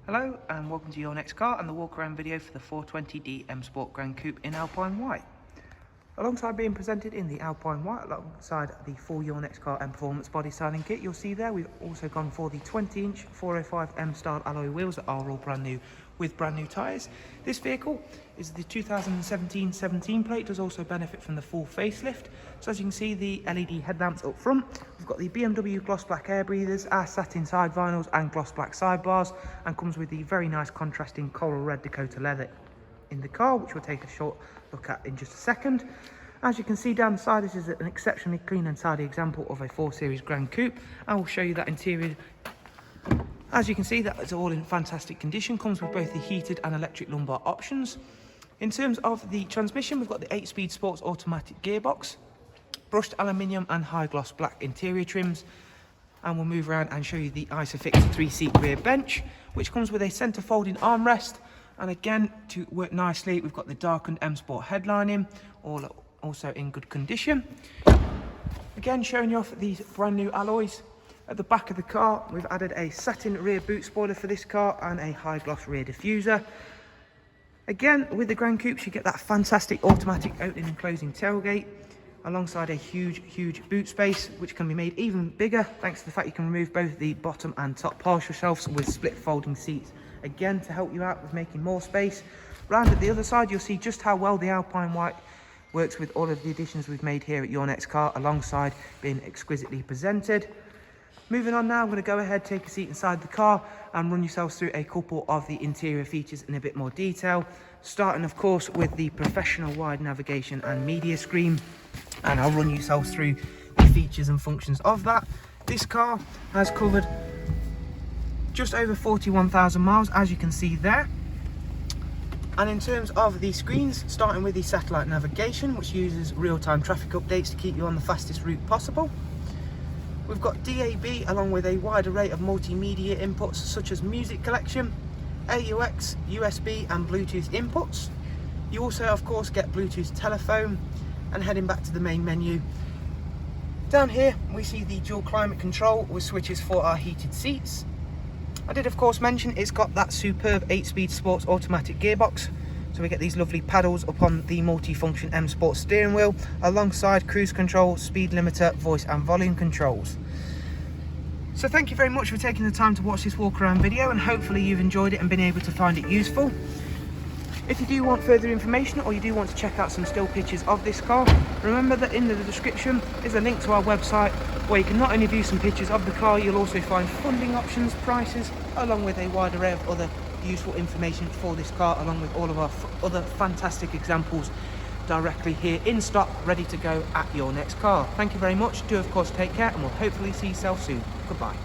Hello and welcome to Your Next Car and the walk around video for the 420D M Sport Gran Coupe in Alpine White. Alongside being presented in the Alpine White, alongside the full Your Next Car Mperformance body styling kit, you'll see there we've also gone for the 20-inch 405 M style alloy wheels that are all brand new with brand new tyres. This vehicle is the 2017 17 plate, does also benefit from the full facelift. So as you can see, the LED headlamps up front, we've got the BMW gloss black air breathers, our satin side vinyls and gloss black sidebars, and comes with the very nice contrasting coral red Dakota leather in the car, which we'll take a short look at in just a second. As you can see down the side, this is an exceptionally clean and tidy example of a 4 Series Gran Coupe, and we'll show you that interior. As you can see, that is all in fantastic condition, comes with both the heated and electric lumbar options. In terms of the transmission, we've got the 8-speed sports automatic gearbox, brushed aluminium and high gloss black interior trims, and we'll move around and show you the ISOFIX 3-seat rear bench, which comes with a centre folding armrest. And again, to work nicely, we've got the darkened M Sport headlining, all also in good condition. Again, showing you off these brand new alloys. At the back of the car, we've added a satin rear boot spoiler for this car and a high gloss rear diffuser. Again, with the Gran Coupes, you get that fantastic automatic opening and closing tailgate, alongside a huge boot space, which can be made even bigger thanks to the fact you can remove both the bottom and top partial shelves with split folding seats, again to help you out with making more space. Round at the other side, you'll see just how well the Alpine White works with all of the additions we've made here at Your Next Car, alongside being exquisitely presented. Moving on now, I'm going to go ahead, take a seat inside the car and run yourselves through a couple of the interior features in a bit more detail, starting of course with the professional wide navigation and media screen, and I'll run yourselves through the features and functions of that. This car has covered just over 41,000 miles, as you can see there. And in terms of the screens, starting with the satellite navigation, which uses real-time traffic updates to keep you on the fastest route possible. We've got DAB along with a wide array of multimedia inputs such as music collection, AUX, USB and Bluetooth inputs. You also of course get Bluetooth telephone. And heading back to the main menu, down here we see the dual climate control with switches for our heated seats. I did of course mention it's got that superb 8-speed sports automatic gearbox, so we get these lovely paddles upon the multi-function M Sport steering wheel, alongside cruise control, speed limiter, voice and volume controls. So thank you very much for taking the time to watch this walk around video, and hopefully you've enjoyed it and been able to find it useful. If you do want further information, or you do want to check out some still pictures of this car, remember that in the description is a link to our website where you can not only view some pictures of the car, you'll also find funding options, prices, along with a wide array of other useful information for this car, along with all of our other fantastic examples directly here in stock, ready to go at Your Next Car. Thank you very much. Do of course take care, and we'll hopefully see yourself soon. Goodbye.